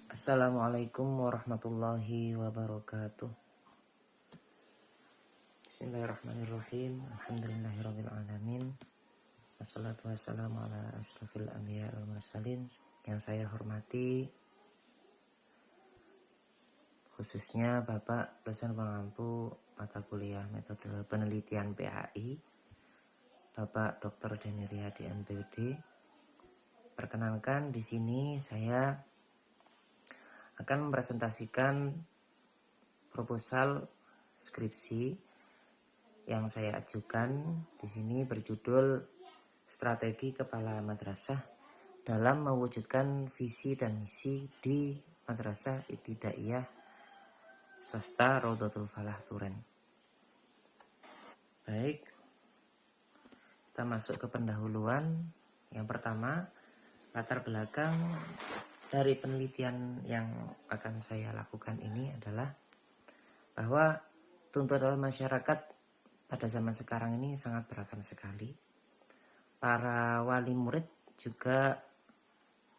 Assalamualaikum warahmatullahi wabarakatuh. Bismillahirrahmanirrahim. Alhamdulillahirrabbilalamin. Wassalatu wassalamu ala asrafil anbiya wal mursalin. Yang saya hormati khususnya Bapak dosen pengampu mata kuliah metode penelitian PAI, Bapak Dr. Denny Riyadi MPD. Perkenalkan, di sini saya akan mempresentasikan proposal skripsi yang saya ajukan di sini berjudul Strategi Kepala Madrasah dalam mewujudkan visi dan misi di Madrasah Ibtidaiyah Swasta Raudhatul Falah Turen. Baik, kita masuk ke pendahuluan. Yang pertama, latar belakang dari penelitian yang akan saya lakukan ini adalah bahwa tuntutan masyarakat pada zaman sekarang ini sangat beragam sekali. Para wali murid juga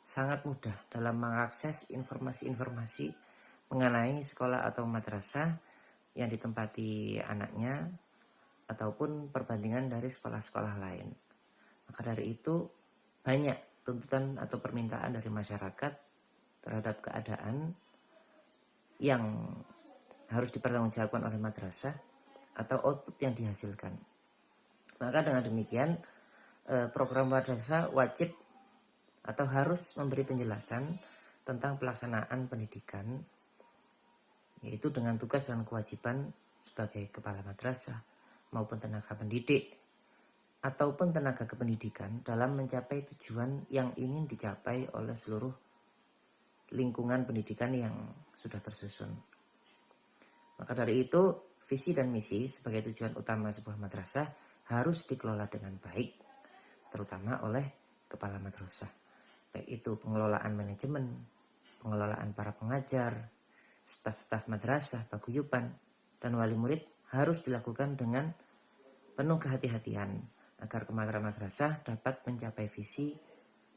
sangat mudah dalam mengakses informasi-informasi mengenai sekolah atau madrasah yang ditempati anaknya ataupun perbandingan dari sekolah-sekolah lain. Maka dari itu banyak tuntutan atau permintaan dari masyarakat terhadap keadaan yang harus dipertanggungjawabkan oleh madrasah atau output yang dihasilkan. Maka dengan demikian program madrasah wajib atau harus memberi penjelasan tentang pelaksanaan pendidikan, yaitu dengan tugas dan kewajiban sebagai kepala madrasah maupun tenaga pendidik ataupun tenaga kependidikan dalam mencapai tujuan yang ingin dicapai oleh seluruh lingkungan pendidikan yang sudah tersusun. Maka dari itu, visi dan misi sebagai tujuan utama sebuah madrasah harus dikelola dengan baik, terutama oleh kepala madrasah. Baik itu pengelolaan manajemen, pengelolaan para pengajar, staf-staf madrasah, paguyuban, dan wali murid harus dilakukan dengan penuh kehati-hatian agar kepala madrasah dapat mencapai visi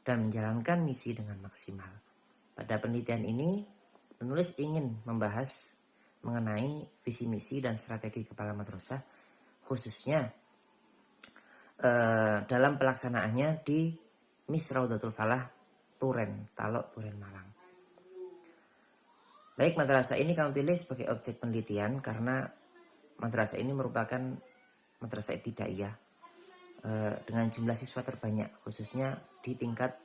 dan menjalankan misi dengan maksimal. Pada penelitian ini, penulis ingin membahas mengenai visi misi dan strategi kepala madrasah, khususnya dalam pelaksanaannya di Mis Raudhatul Falah Turen, Talok, Turen, Malang. Baik, madrasah ini kami pilih sebagai objek penelitian karena madrasah ini merupakan madrasah ibtidaiyah dengan jumlah siswa terbanyak, khususnya di tingkat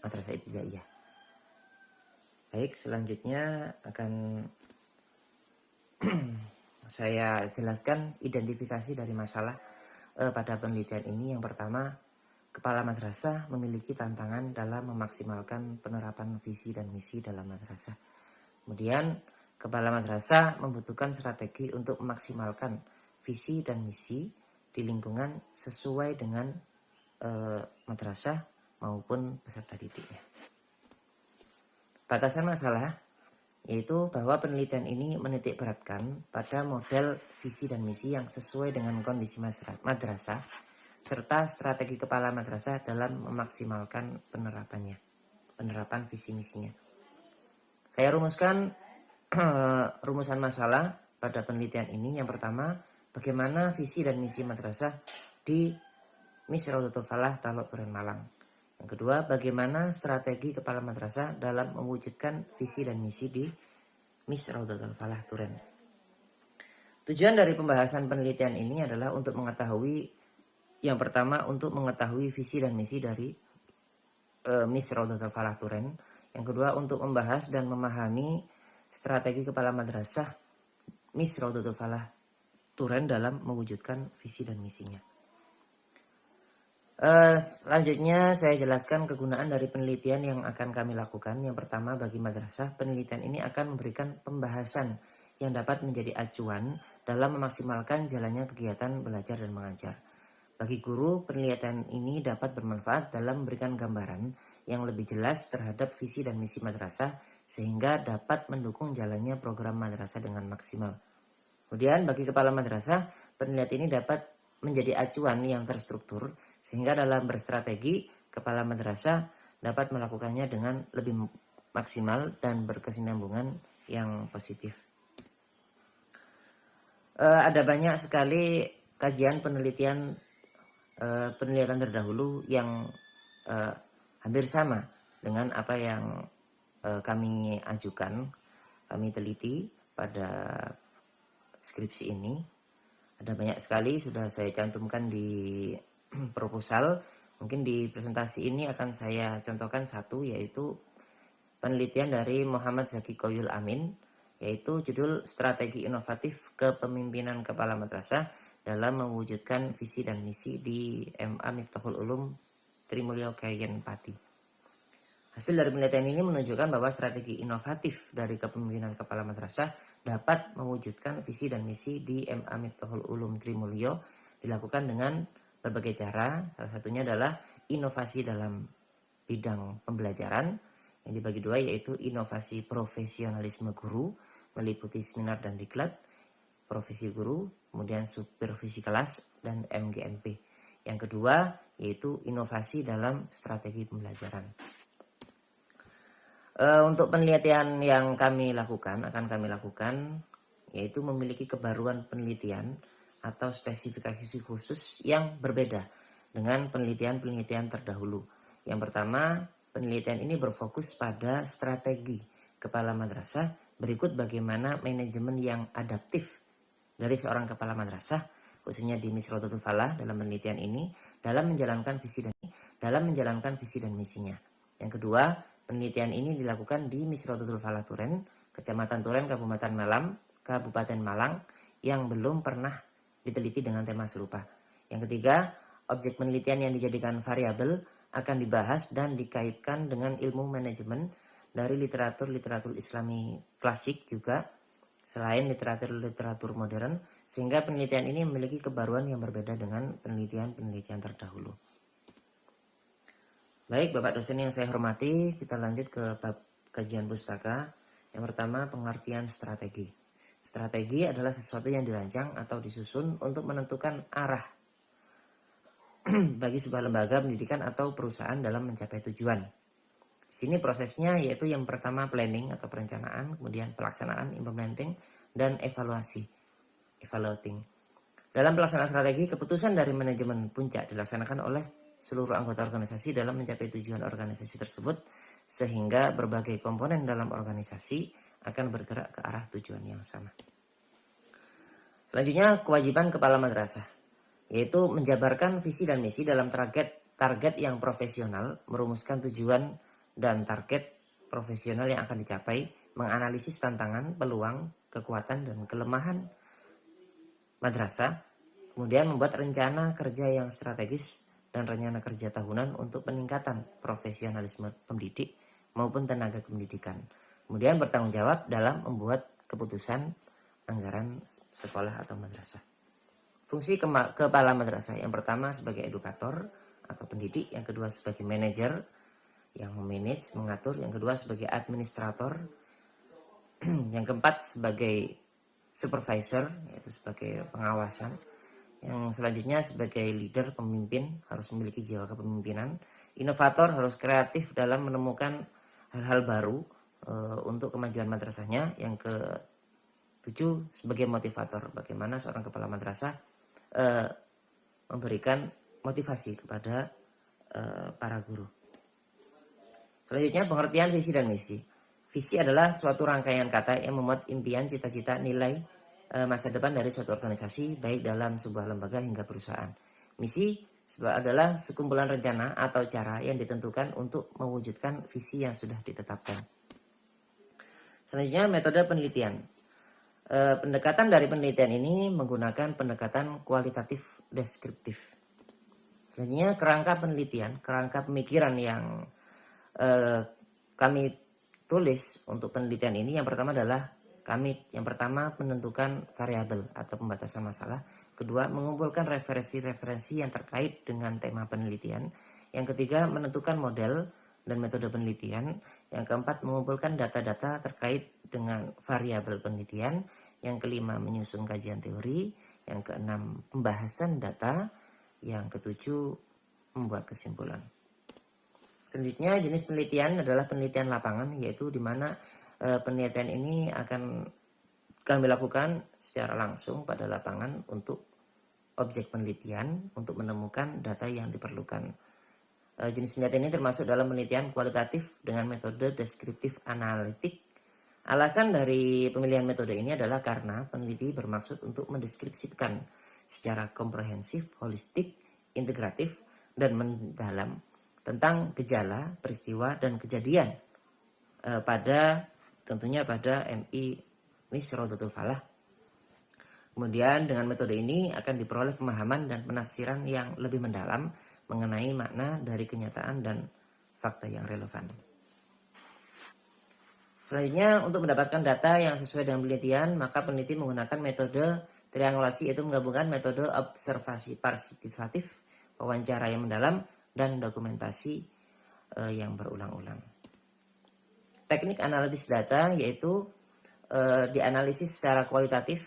madrasah ibtidaiyah. Baik, selanjutnya akan saya jelaskan identifikasi dari masalah pada penelitian ini. Yang pertama, kepala madrasah memiliki tantangan dalam memaksimalkan penerapan visi dan misi dalam madrasah. Kemudian, kepala madrasah membutuhkan strategi untuk memaksimalkan visi dan misi di lingkungan sesuai dengan madrasah maupun peserta didiknya. Batasan masalah yaitu bahwa penelitian ini menitik beratkan pada model visi dan misi yang sesuai dengan kondisi madrasah serta strategi kepala madrasah dalam memaksimalkan penerapan visi misinya. Saya rumuskan rumusan masalah pada penelitian ini. Yang pertama, bagaimana visi dan misi madrasah di Mis Raudhatul Falah Talok, Turen, Malang. Yang kedua, bagaimana strategi kepala madrasah dalam mewujudkan visi dan misi di Mis Raudhatul Falah Turen. Tujuan dari pembahasan penelitian ini adalah untuk mengetahui, yang pertama, untuk mengetahui visi dan misi dari Mis Raudhatul Falah Turen. Yang kedua, untuk membahas dan memahami strategi kepala madrasah Mis Raudhatul Falah Turen dalam mewujudkan visi dan misinya. Selanjutnya saya jelaskan kegunaan dari penelitian yang akan kami lakukan. Yang pertama, bagi madrasah, penelitian ini akan memberikan pembahasan yang dapat menjadi acuan dalam memaksimalkan jalannya kegiatan belajar dan mengajar. Bagi guru, penelitian ini dapat bermanfaat dalam memberikan gambaran yang lebih jelas terhadap visi dan misi madrasah sehingga dapat mendukung jalannya program madrasah dengan maksimal. Kemudian bagi kepala madrasah, penelitian ini dapat menjadi acuan yang terstruktur sehingga dalam berstrategi, kepala madrasah dapat melakukannya dengan lebih maksimal dan berkesinambungan yang positif. Ada banyak sekali kajian penelitian terdahulu yang hampir sama dengan apa yang kami ajukan, kami teliti pada skripsi ini. Ada banyak sekali sudah saya cantumkan di proposal. Mungkin di presentasi ini akan saya contohkan satu, yaitu penelitian dari Muhammad Zaki Koyul Amin, yaitu judul Strategi Inovatif Kepemimpinan Kepala Madrasah dalam mewujudkan visi dan misi di MA Miftahul Ulum Trimulyo Kayen Pati. Hasil dari penelitian ini menunjukkan bahwa strategi inovatif dari kepemimpinan kepala madrasah dapat mewujudkan visi dan misi di MA Miftahul Ulum Trimulyo dilakukan dengan berbagai cara. Salah satunya adalah inovasi dalam bidang pembelajaran yang dibagi dua, yaitu inovasi profesionalisme guru meliputi seminar dan diklat, profesi guru, kemudian supervisi kelas, dan MGMP. Yang kedua yaitu inovasi dalam strategi pembelajaran. Untuk penelitian yang akan kami lakukan, yaitu memiliki kebaruan penelitian atau spesifikasi khusus yang berbeda dengan penelitian-penelitian terdahulu. Yang pertama, penelitian ini berfokus pada strategi kepala madrasah. Berikut bagaimana manajemen yang adaptif dari seorang kepala madrasah, khususnya di Misrodatul Falah dalam penelitian ini, dalam menjalankan visi dan misinya. Yang kedua, penelitian ini dilakukan di Misrodatul Falah Turen, Kecamatan Turen, Kabupaten Malang, yang belum pernah diteliti dengan tema serupa. Yang ketiga, objek penelitian yang dijadikan variabel akan dibahas dan dikaitkan dengan ilmu manajemen dari literatur Islami klasik juga, selain literatur modern, sehingga penelitian ini memiliki kebaruan yang berbeda dengan penelitian terdahulu. Baik, Bapak dosen yang saya hormati, kita lanjut ke bab kajian pustaka. Yang pertama, pengertian strategi. Strategi adalah sesuatu yang dirancang atau disusun untuk menentukan arah bagi sebuah lembaga pendidikan atau perusahaan dalam mencapai tujuan. Di sini prosesnya yaitu yang pertama planning atau perencanaan, kemudian pelaksanaan, implementing, dan evaluating. Dalam pelaksanaan strategi, keputusan dari manajemen puncak dilaksanakan oleh seluruh anggota organisasi dalam mencapai tujuan organisasi tersebut, sehingga berbagai komponen dalam organisasi akan bergerak ke arah tujuan yang sama. Selanjutnya, kewajiban kepala madrasah, yaitu menjabarkan visi dan misi dalam target yang profesional, merumuskan tujuan dan target profesional yang akan dicapai, menganalisis tantangan, peluang, kekuatan, dan kelemahan madrasah, kemudian membuat rencana kerja yang strategis dan rencana kerja tahunan untuk peningkatan profesionalisme pendidik maupun tenaga pendidikan. Kemudian bertanggung jawab dalam membuat keputusan anggaran sekolah atau madrasah. Fungsi kepala madrasah yang pertama sebagai edukator atau pendidik, yang kedua sebagai manajer yang memanage, mengatur, yang kedua sebagai administrator, yang keempat sebagai supervisor, yaitu sebagai pengawasan, yang selanjutnya sebagai leader, pemimpin, harus memiliki jiwa kepemimpinan. Inovator harus kreatif dalam menemukan hal-hal baru untuk kemajuan madrasahnya. Yang ketujuh sebagai motivator, bagaimana seorang kepala madrasah memberikan motivasi kepada para guru. Selanjutnya, pengertian visi dan misi. Visi adalah suatu rangkaian kata yang memuat impian, cita-cita, nilai masa depan dari suatu organisasi, baik dalam sebuah lembaga hingga perusahaan. Misi adalah sekumpulan rencana atau cara yang ditentukan untuk mewujudkan visi yang sudah ditetapkan. Selanjutnya, metode penelitian. Pendekatan dari penelitian ini menggunakan pendekatan kualitatif deskriptif. Selanjutnya, kerangka penelitian, kerangka pemikiran yang kami tulis untuk penelitian ini, yang pertama adalah menentukan variabel atau pembatasan masalah. Kedua, mengumpulkan referensi-referensi yang terkait dengan tema penelitian. Yang ketiga, menentukan model dan metode penelitian. Yang keempat, mengumpulkan data-data terkait dengan variabel penelitian. Yang kelima, menyusun kajian teori. Yang keenam, pembahasan data. Yang ketujuh, membuat kesimpulan. Selanjutnya jenis penelitian adalah penelitian lapangan, yaitu di mana penelitian ini akan kami lakukan secara langsung pada lapangan untuk objek penelitian untuk menemukan data yang diperlukan. Jenis penelitian ini termasuk dalam penelitian kualitatif dengan metode deskriptif analitik. Alasan dari pemilihan metode ini adalah karena peneliti bermaksud untuk mendeskripsikan secara komprehensif, holistik, integratif, dan mendalam tentang gejala, peristiwa, dan kejadian tentunya pada MI Misrodatul Falah. Kemudian dengan metode ini akan diperoleh pemahaman dan penafsiran yang lebih mendalam mengenai makna dari kenyataan dan fakta yang relevan. Selanjutnya, untuk mendapatkan data yang sesuai dengan penelitian, maka peneliti menggunakan metode triangulasi, yaitu menggabungkan metode observasi partisipatif, wawancara yang mendalam, dan dokumentasi yang berulang-ulang. Teknik analisis data yaitu dianalisis secara kualitatif,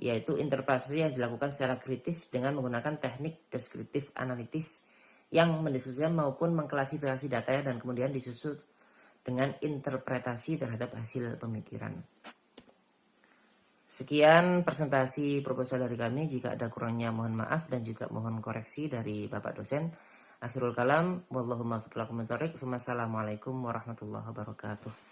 yaitu interpretasi yang dilakukan secara kritis dengan menggunakan teknik deskriptif analitis yang mendeskripsikan maupun mengklasifikasi data dan kemudian disusun dengan interpretasi terhadap hasil pemikiran. Sekian presentasi proposal dari kami. Jika ada kurangnya mohon maaf dan juga mohon koreksi dari Bapak dosen. Akhirul kalam, wallahumma fiqh lakum. Wassalamualaikum warahmatullahi wabarakatuh.